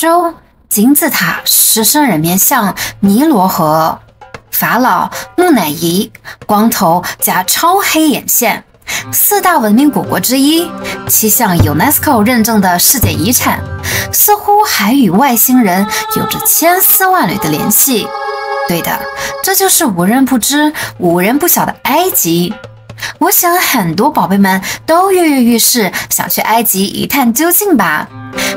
洲金字塔、狮身人面像、尼罗河、法老、木乃伊、光头加超黑眼线，4大文明古国之一，7项 UNESCO 认证的世界遗产，似乎还与外星人有着千丝万缕的联系。对的，这就是无人不知、无人不晓的埃及。我想很多宝贝们都跃跃欲试，想去埃及一探究竟吧。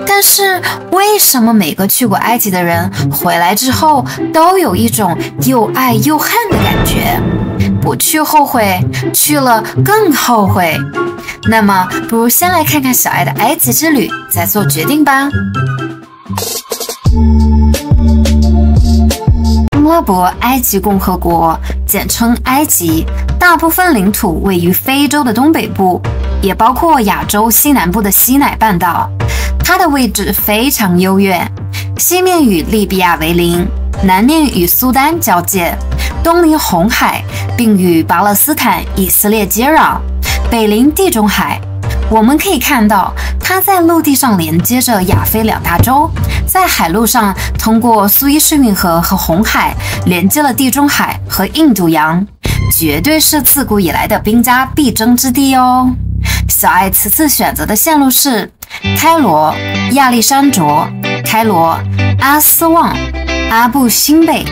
但是为什么每个去过埃及的人回来之后都有一种又爱又恨的感觉？不去后悔，去了更后悔。那么不如先来看看小爱的埃及之旅，再做决定吧。阿拉伯埃及共和国，简称埃及，大部分领土位于非洲的东北部，也包括亚洲西南部的西乃半岛。它的位置非常优越，西面与利比亚为邻，南面与苏丹交界，东临红海，并与巴勒斯坦、以色列接壤，北临地中海。我们可以看到，它在陆地上连接着亚非2大洲，在海路上通过苏伊士运河和红海，连接了地中海和印度洋，绝对是自古以来的兵家必争之地哦。小爱此次选择的线路是开罗、亚历山卓、开罗、阿斯旺、阿布辛贝、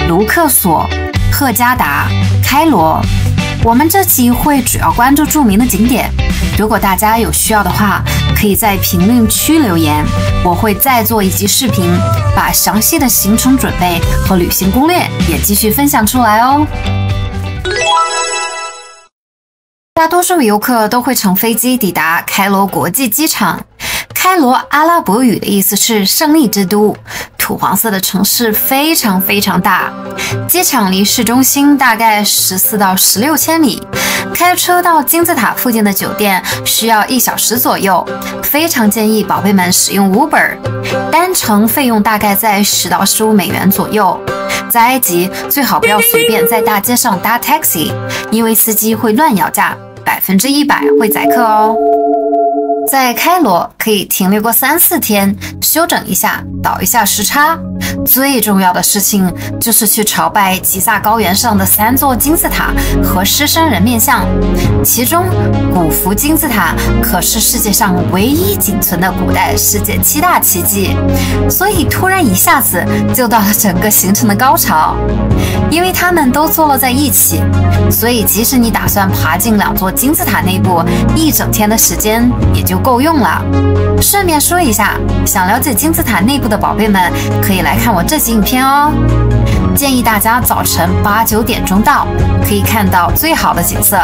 卢克索、赫加达、开罗。我们这集会主要关注著名的景点，如果大家有需要的话，可以在评论区留言，我会再做一集视频，把详细的行程准备和旅行攻略也继续分享出来哦。大多数游客都会乘飞机抵达开罗国际机场。开罗阿拉伯语的意思是胜利之都，土黄色的城市非常非常大，机场离市中心大概14到16千米，开车到金字塔附近的酒店需要1小时左右，非常建议宝贝们使用 Uber， 单程费用大概在10到15美元左右。在埃及最好不要随便在大街上搭 taxi， 因为司机会乱摇价，100%会宰客哦。在开罗可以停留个3、4天，休整一下，倒一下时差。最重要的事情就是去朝拜吉萨高原上的3座金字塔和狮身人面像，其中古弗金字塔可是世界上唯一仅存的古代世界7大奇迹，所以突然一下子就到了整个行程的高潮。因为它们都坐落在一起，所以即使你打算爬进2座金字塔内部，1整天的时间也就够用了。顺便说一下，想了解金字塔内部的宝贝们，可以来看我这集影片哦。建议大家早晨8、9点钟到，可以看到最好的景色。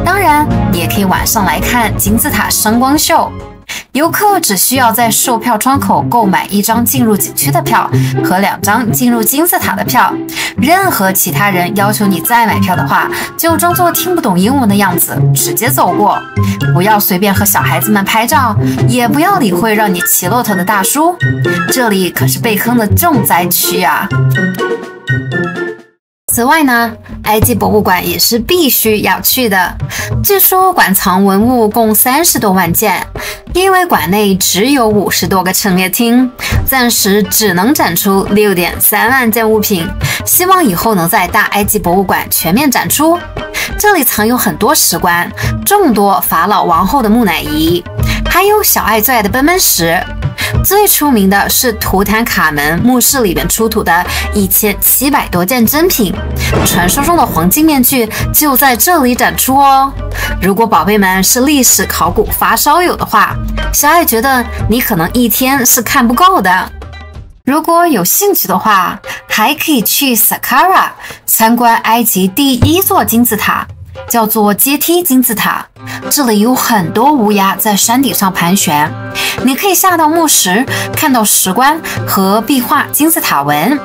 当然，你也可以晚上来看金字塔声光秀。游客只需要在售票窗口购买1张进入景区的票和2张进入金字塔的票。任何其他人要求你再买票的话，就装作听不懂英文的样子，直接走过。不要随便和小孩子们拍照，也不要理会让你骑骆驼的大叔。这里可是被坑的重灾区啊！此外呢，埃及博物馆也是必须要去的。据说馆藏文物共30多万件，因为馆内只有50多个陈列厅，暂时只能展出6.3万件物品，希望以后能在大埃及博物馆全面展出。这里藏有很多石棺，众多法老王后的木乃伊，还有小爱最爱的奔奔石。最出名的是图坦卡门墓室里面出土的1700多件珍品，传说中的黄金面具就在这里展出哦。如果宝贝们是历史考古发烧友的话，小爱觉得你可能1天是看不够的。如果有兴趣的话，还可以去 Saqqara 参观埃及第1座金字塔，叫做阶梯金字塔。这里有很多乌鸦在山顶上盘旋，你可以下到墓石，看到石棺和壁画金字塔纹。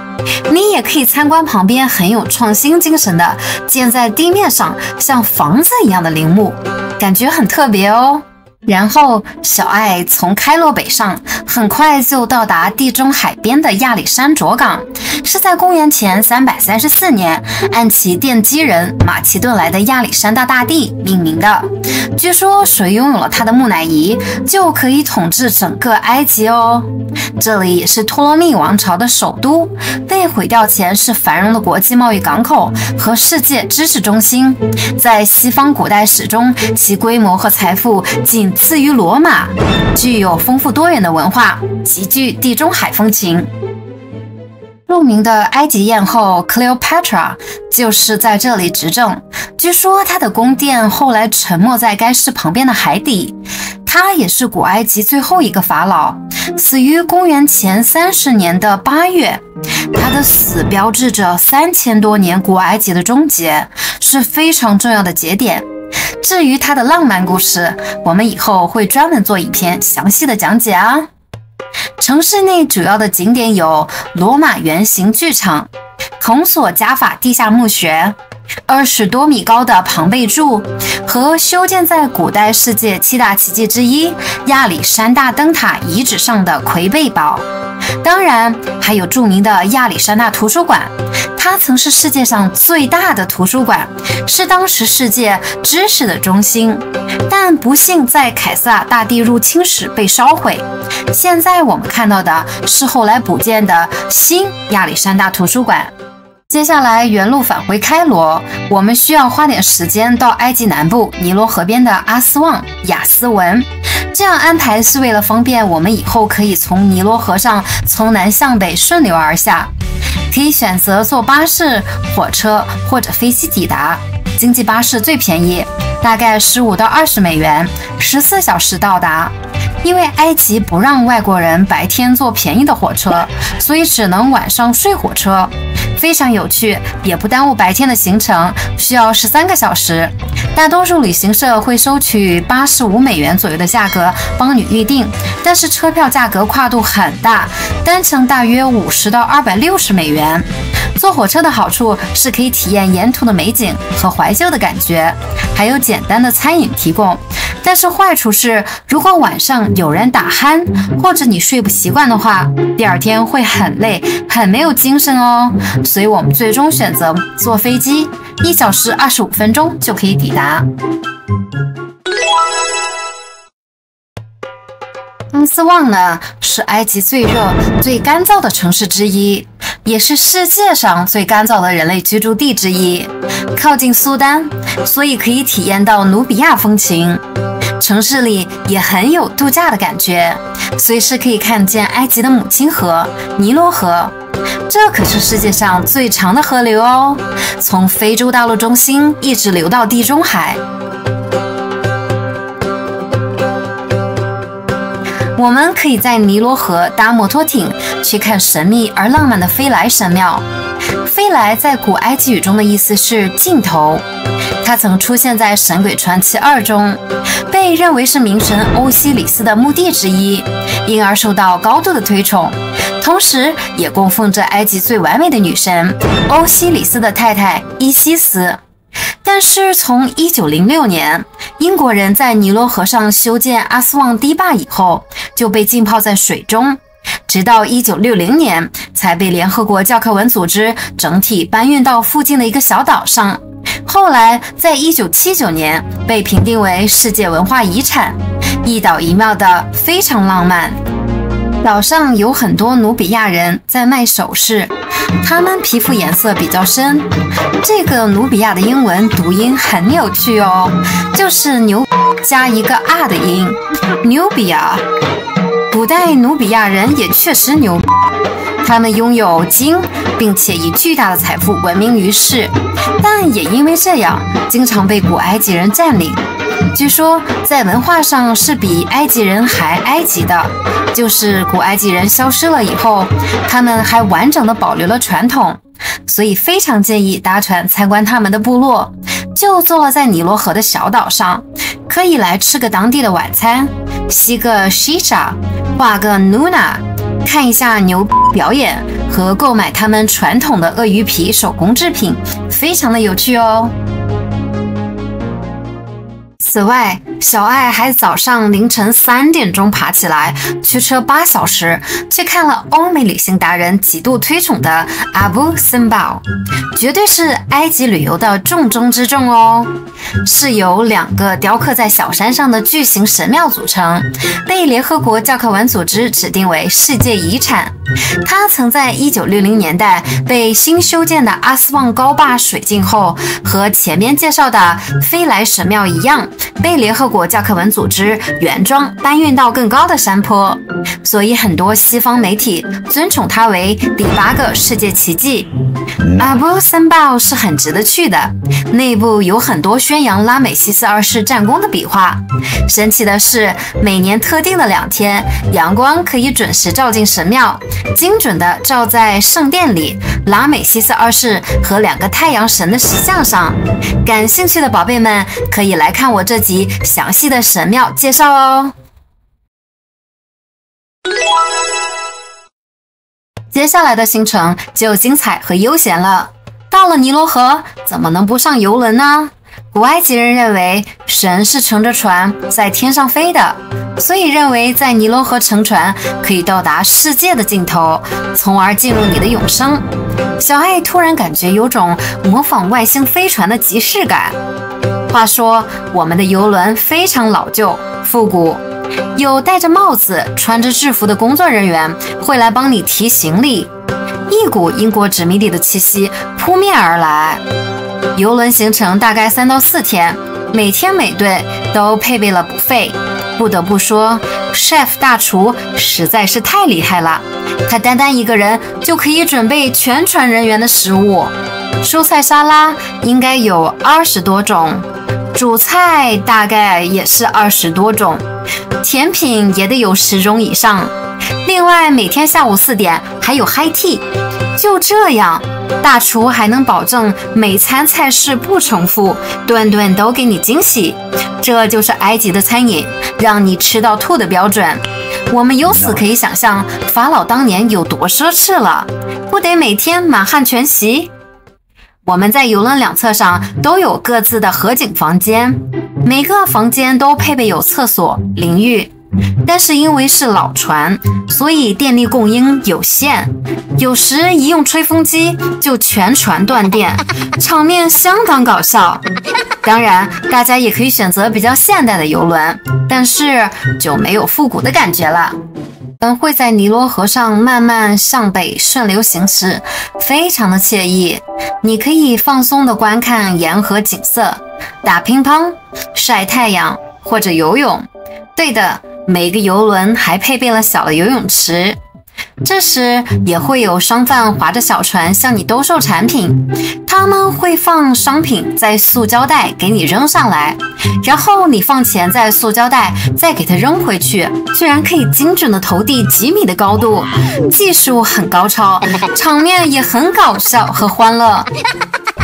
你也可以参观旁边很有创新精神的建在地面上像房子一样的陵墓，感觉很特别哦。然后，小爱从开罗北上，很快就到达地中海边的亚历山卓港，是在公元前334年按其奠基人马其顿来的亚历山大大帝命名的。据说，谁拥有了他的木乃伊，就可以统治整个埃及哦。这里也是托勒密王朝的首都，被毁掉前是繁荣的国际贸易港口和世界知识中心。在西方古代史中，其规模和财富仅次于罗马，具有丰富多元的文化，极具地中海风情。著名的埃及艳后 Cleopatra 就是在这里执政，据说她的宫殿后来沉没在该市旁边的海底。她也是古埃及最后一个法老，死于公元前30年的8月。她的死标志着3000多年古埃及的终结，是非常重要的节点。至于她的浪漫故事，我们以后会专门做影片详细的讲解啊。城市内主要的景点有罗马圆形剧场、孔索加法地下墓穴、20多米高的庞贝柱和修建在古代世界7大奇迹之一亚历山大灯塔遗址上的魁贝堡。当然，还有著名的亚历山大图书馆，它曾是世界上最大的图书馆，是当时世界知识的中心，但不幸在凯撒大帝入侵时被烧毁。现在我们看到的是后来补建的新亚历山大图书馆。接下来原路返回开罗，我们需要花点时间到埃及南部尼罗河边的阿斯旺、亚斯文。这样安排是为了方便我们以后可以从尼罗河上从南向北顺流而下。可以选择坐巴士、火车或者飞机抵达。经济巴士最便宜，大概15到20美元，14小时到达。因为埃及不让外国人白天坐便宜的火车，所以只能晚上睡火车。非常有趣，也不耽误白天的行程，需要13个小时。大多数旅行社会收取85美元左右的价格帮你预定，但是车票价格跨度很大，单程大约50到260美元。坐火车的好处是可以体验沿途的美景和怀旧的感觉，还有简单的餐饮提供。但是坏处是，如果晚上有人打鼾，或者你睡不习惯的话，第二天会很累，很没有精神哦。所以我们最终选择坐飞机，1小时25分钟就可以抵达。阿斯旺呢，是埃及最热、最干燥的城市之一，也是世界上最干燥的人类居住地之一。靠近苏丹，所以可以体验到努比亚风情。城市里也很有度假的感觉，随时可以看见埃及的母亲河尼罗河，这可是世界上最长的河流哦，从非洲大陆中心一直流到地中海。我们可以在尼罗河搭摩托艇去看神秘而浪漫的菲莱神庙。菲莱在古埃及语中的意思是尽头，它曾出现在《神鬼传奇2》中，被认为是冥神欧西里斯的墓地之一，因而受到高度的推崇，同时也供奉着埃及最完美的女神欧西里斯的太太伊西斯。但是从1906年英国人在尼罗河上修建阿斯旺堤坝以后，就被浸泡在水中，直到1960年才被联合国教科文组织整体搬运到附近的一个小岛上，后来在1979年被评定为世界文化遗产，一岛一庙的非常浪漫。岛上有很多努比亚人在卖首饰，他们皮肤颜色比较深。这个努比亚的英文读音很有趣哦，就是牛加一个 r 的音，努比亚。古代努比亚人也确实牛，他们拥有金，并且以巨大的财富闻名于世，但也因为这样，经常被古埃及人占领。据说在文化上是比埃及人还埃及的，就是古埃及人消失了以后，他们还完整的保留了传统，所以非常建议搭船参观他们的部落，就坐落在尼罗河的小岛上，可以来吃个当地的晚餐，吸个 shisha， 画个 nuna， 看一下牛表演和购买他们传统的鳄鱼皮手工制品，非常的有趣哦。此外，小爱还早上凌晨3点钟爬起来，驱车8小时去看了欧美旅行达人极度推崇的 Abu Simbel， 绝对是埃及旅游的重中之重哦。是由2个雕刻在小山上的巨型神庙组成，被联合国教科文组织指定为世界遗产。它曾在1960年代被新修建的阿斯旺高坝水浸后，和前面介绍的飞来神庙一样，被联合国教科文组织原装搬运到更高的山坡，所以很多西方媒体尊崇它为第8个世界奇迹。Abu Simbel 是很值得去的，内部有很多宣扬拉美西斯2世战功的笔画。神奇的是，每年特定的2天，阳光可以准时照进神庙，精准地照在圣殿里拉美西斯2世和2个太阳神的石像上。感兴趣的宝贝们可以来看我这集详细的神庙介绍哦。接下来的行程就精彩和悠闲了。到了尼罗河，怎么能不上游轮呢？古埃及人认为神是乘着船在天上飞的，所以认为在尼罗河乘船可以到达世界的尽头，从而进入你的永生。小爱突然感觉有种模仿外星飞船的即视感。话说，我们的游轮非常老旧复古，有戴着帽子穿着制服的工作人员会来帮你提行李，一股英国殖民地的气息扑面而来。游轮行程大概3到4天，每天每队都配备了buffet。不得不说 chef 大厨实在是太厉害了，他单单一个人就可以准备全船人员的食物。蔬菜沙拉应该有20多种，主菜大概也是20多种，甜品也得有10种以上。另外每天下午4点还有 high tea。 就这样，大厨还能保证每餐菜式不重复，顿顿都给你惊喜。这就是埃及的餐饮，让你吃到吐的标准。我们由此可以想象法老当年有多奢侈了，不得每天满汉全席。我们在游轮2侧上都有各自的合景房间，每个房间都配备有厕所、淋浴。但是因为是老船，所以电力供应有限，有时一用吹风机就全船断电，场面相当搞笑。当然，大家也可以选择比较现代的游轮，但是就没有复古的感觉了。会在尼罗河上慢慢向北顺流行驶，非常的惬意。你可以放松地观看沿河景色，打乒乓、晒太阳或者游泳。对的，每个游轮还配备了小的游泳池，这时也会有商贩划着小船向你兜售产品，他们会放商品在塑胶袋给你扔上来，然后你放钱在塑胶袋再给它扔回去，居然可以精准的投递几米的高度，技术很高超，场面也很搞笑和欢乐。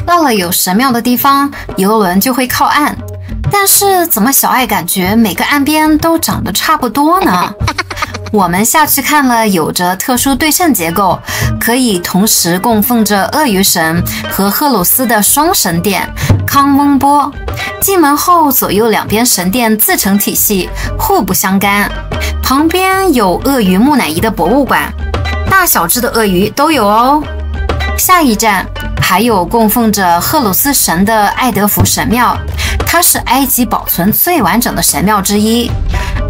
到了有神庙的地方，游轮就会靠岸。但是怎么小爱感觉每个岸边都长得差不多呢？我们下去看了有着特殊对称结构，可以同时供奉着鳄鱼神和赫鲁斯的双神殿康翁波。进门后，左右2边神殿自成体系，互不相干。旁边有鳄鱼木乃伊的博物馆，大小只的鳄鱼都有哦。下一站还有供奉着赫鲁斯神的爱德福神庙，它是埃及保存最完整的神庙之一。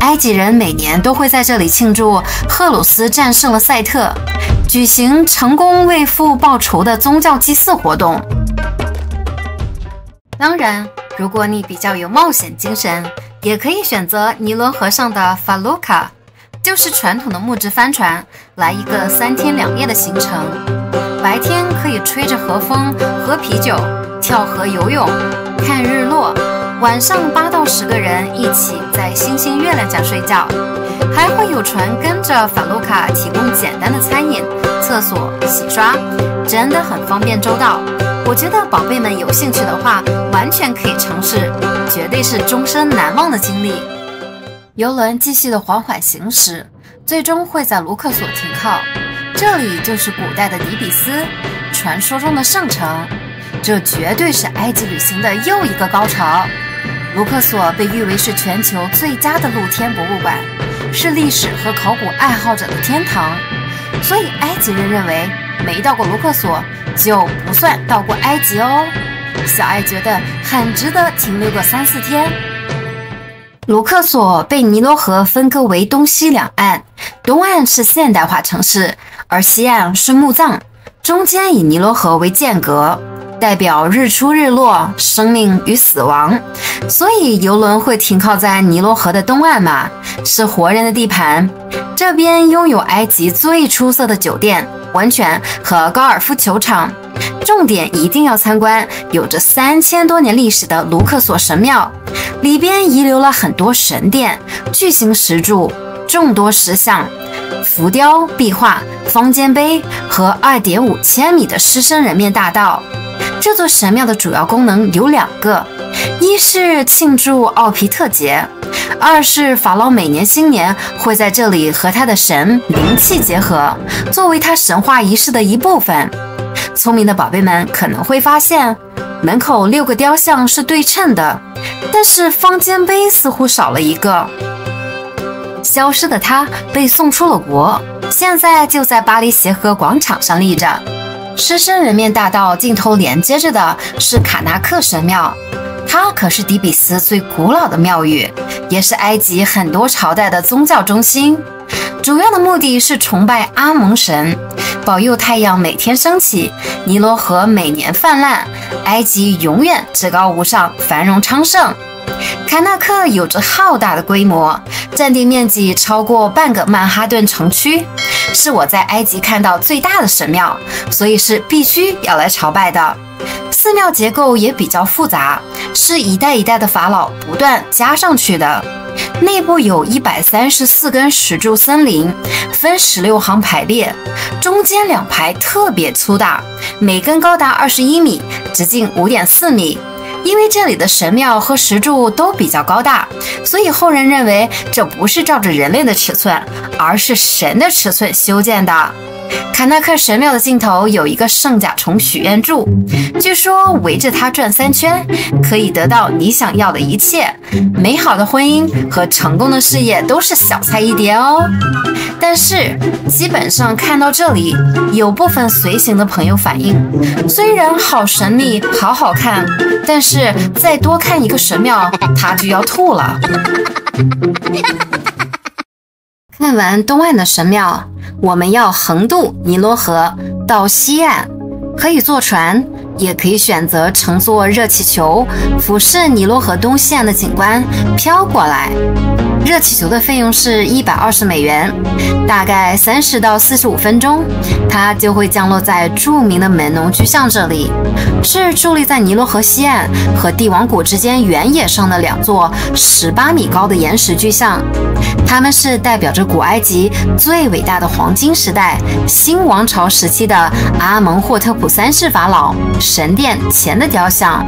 埃及人每年都会在这里庆祝赫鲁斯战胜了赛特，举行成功为父报仇的宗教祭祀活动。当然，如果你比较有冒险精神，也可以选择尼罗河上的法鲁卡，就是传统的木质帆船，来一个3天2夜的行程。白天可以吹着河风喝啤酒，跳河游泳，看日落。晚上8到10个人一起在星星月亮下睡觉，还会有船跟着法鲁卡提供简单的餐饮、厕所、洗刷，真的很方便周到。我觉得宝贝们有兴趣的话，完全可以尝试，绝对是终身难忘的经历。游轮继续的缓缓行驶，最终会在卢克索停靠。这里就是古代的底比斯，传说中的圣城，这绝对是埃及旅行的又一个高潮。卢克索被誉为是全球最佳的露天博物馆，是历史和考古爱好者的天堂。所以埃及人认为，没到过卢克索就不算到过埃及哦。小艾觉得很值得停留个3-4天。卢克索被尼罗河分割为东西两岸，东岸是现代化城市，而西岸是墓葬，中间以尼罗河为间隔，代表日出日落、生命与死亡，所以游轮会停靠在尼罗河的东岸嘛，是活人的地盘。这边拥有埃及最出色的酒店、温泉和高尔夫球场。重点一定要参观有着3000多年历史的卢克索神庙，里边遗留了很多神殿、巨型石柱、众多石像、浮雕、壁画、方尖碑和2.5千米的狮身人面大道。这座神庙的主要功能有2个，一是庆祝奥皮特节，二是法老每年新年会在这里和他的神灵气结合，作为他神话仪式的一部分。聪明的宝贝们可能会发现，门口6个雕像是对称的，但是方尖碑似乎少了一个。消失的它被送出了国，现在就在巴黎协和广场上立着。狮身人面大道尽头连接着的是卡纳克神庙，它可是底比斯最古老的庙宇，也是埃及很多朝代的宗教中心。主要的目的是崇拜阿蒙神，保佑太阳每天升起，尼罗河每年泛滥，埃及永远至高无上，繁荣昌盛。卡纳克有着浩大的规模，占地面积超过半个曼哈顿城区，是我在埃及看到最大的神庙，所以是必须要来朝拜的。寺庙结构也比较复杂，是一代一代的法老不断加上去的。内部有134根石柱森林，分16行排列，中间2排特别粗大，每根高达21米，直径5.4米。因为这里的神庙和石柱都比较高大，所以后人认为这不是照着人类的尺寸，而是神的尺寸修建的。卡纳克神庙的尽头有一个圣甲虫许愿柱，据说围着它转3圈，可以得到你想要的一切，美好的婚姻和成功的事业都是小菜一碟哦。但是基本上看到这里，有部分随行的朋友反映，虽然好神秘好好看，但是再多看一个神庙他就要吐了。看完东岸的神庙，我们要横渡尼罗河到西岸，可以坐船，也可以选择乘坐热气球，俯视尼罗河东西岸的景观飘过来。热气球的费用是120美元，大概30到45分钟，它就会降落在著名的门农巨像这里，是伫立在尼罗河西岸和帝王谷之间原野上的2座18米高的岩石巨像。它们是代表着古埃及最伟大的黄金时代新王朝时期的阿蒙霍特普3世法老神殿前的雕像。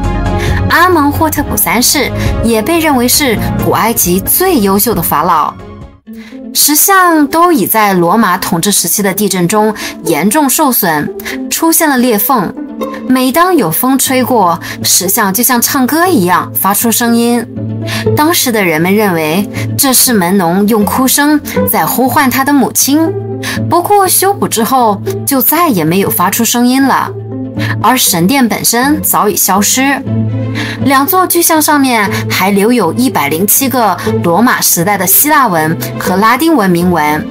阿蒙霍特普3世也被认为是古埃及最优秀的法老。石像都已在罗马统治时期的地震中严重受损，出现了裂缝。每当有风吹过，石像就像唱歌一样发出声音。当时的人们认为这是门农用哭声在呼唤他的母亲，不过修补之后就再也没有发出声音了。而神殿本身早已消失，2座巨像上面还留有107个罗马时代的希腊文和拉丁文铭文，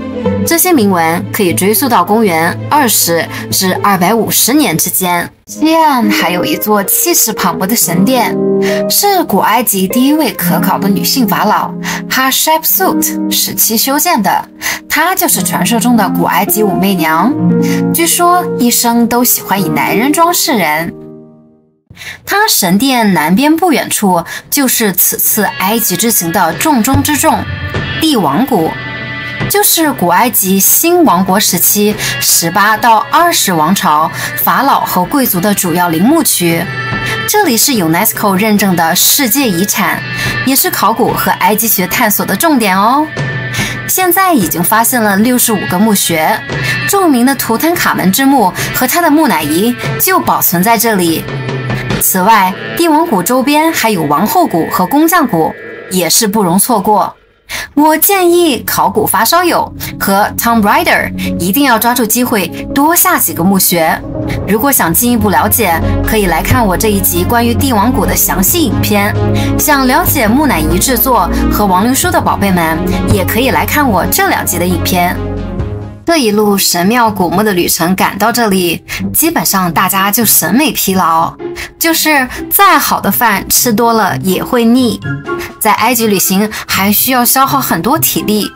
这些铭文可以追溯到公元20至250年之间。西岸还有一座气势磅礴的神殿，是古埃及第一位可考的女性法老哈什苏特时期修建的，她就是传说中的古埃及武媚娘，据说一生都喜欢以男人装饰人。她神殿南边不远处就是此次埃及之行的重中之重——帝王谷，就是古埃及新王国时期18到20王朝法老和贵族的主要陵墓区。这里是 UNESCO 认证的世界遗产，也是考古和埃及学探索的重点哦。现在已经发现了65个墓穴，著名的图坦卡门之墓和他的木乃伊就保存在这里。此外，帝王谷周边还有王后谷和工匠谷，也是不容错过。我建议考古发烧友和 Tomb Raider 一定要抓住机会多下几个墓穴。如果想进一步了解，可以来看我这一集关于帝王谷的详细影片。想了解木乃伊制作和亡灵书的宝贝们，也可以来看我这2集的影片。这一路神庙古墓的旅程赶到这里，基本上大家就审美疲劳，就是再好的饭吃多了也会腻。在埃及旅行还需要消耗很多体力，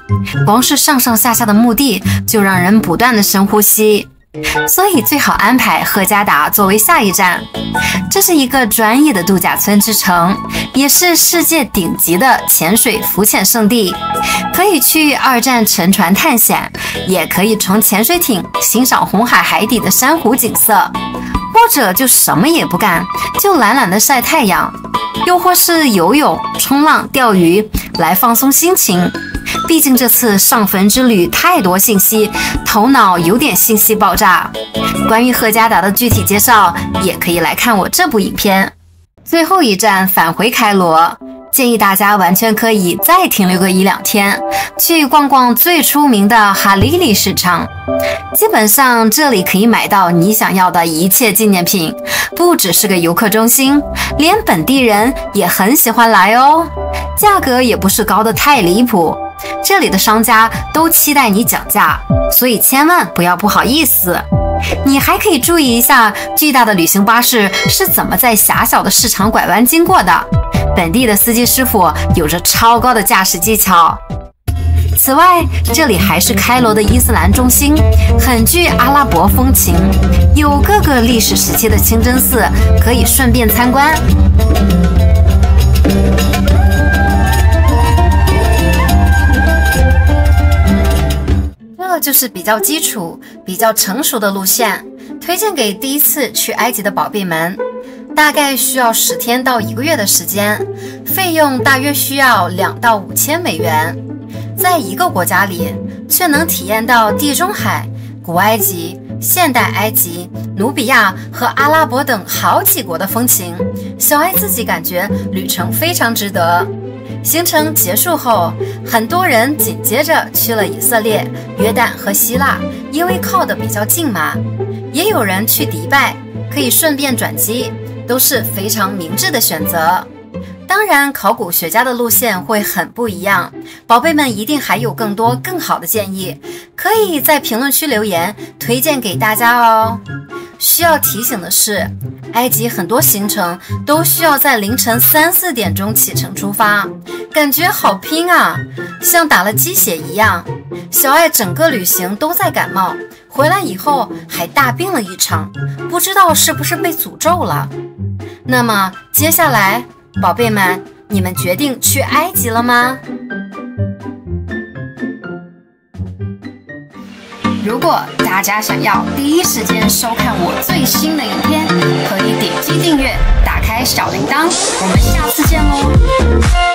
光是上上下下的墓地就让人不断的深呼吸，所以最好安排赫加达作为下一站。这是一个专业的度假村之城，也是世界顶级的潜水浮潜圣地，可以去2站沉船探险，也可以乘潜水艇欣赏红海海底的珊瑚景色，或者就什么也不干，就懒懒的晒太阳，又或是游泳、冲浪、钓鱼来放松心情。毕竟这次上坟之旅太多信息，头脑有点信息爆炸。关于赫加达的具体介绍，也可以来看我这部影片。最后一站返回开罗，建议大家完全可以再停留个1-2天，去逛逛最出名的哈利利市场。基本上这里可以买到你想要的一切纪念品，不只是个游客中心，连本地人也很喜欢来哦。价格也不是高得太离谱，这里的商家都期待你讲价，所以千万不要不好意思。你还可以注意一下巨大的旅行巴士是怎么在狭小的市场拐弯经过的，本地的司机师傅有着超高的驾驶技巧。此外，这里还是开罗的伊斯兰中心，很具阿拉伯风情，有各个历史时期的清真寺可以顺便参观。这就是比较基础、比较成熟的路线，推荐给第一次去埃及的宝贝们。大概需要10天到1个月的时间，费用大约需要2到5千美元。在一个国家里，却能体验到地中海、古埃及、现代埃及、努比亚和阿拉伯等好几国的风情，小爱自己感觉旅程非常值得。行程结束后，很多人紧接着去了以色列、约旦和希腊，因为靠得比较近嘛。也有人去迪拜，可以顺便转机，都是非常明智的选择。当然，考古学家的路线会很不一样，宝贝们一定还有更多更好的建议，可以在评论区留言，推荐给大家哦。需要提醒的是，埃及很多行程都需要在凌晨3、4点钟启程出发，感觉好拼啊，像打了鸡血一样。小爱整个旅行都在感冒，回来以后还大病了一场，不知道是不是被诅咒了。那么接下来，宝贝们，你们决定去埃及了吗？如果大家想要第一时间收看我最新的影片，可以点击订阅，打开小铃铛。我们下次见喽！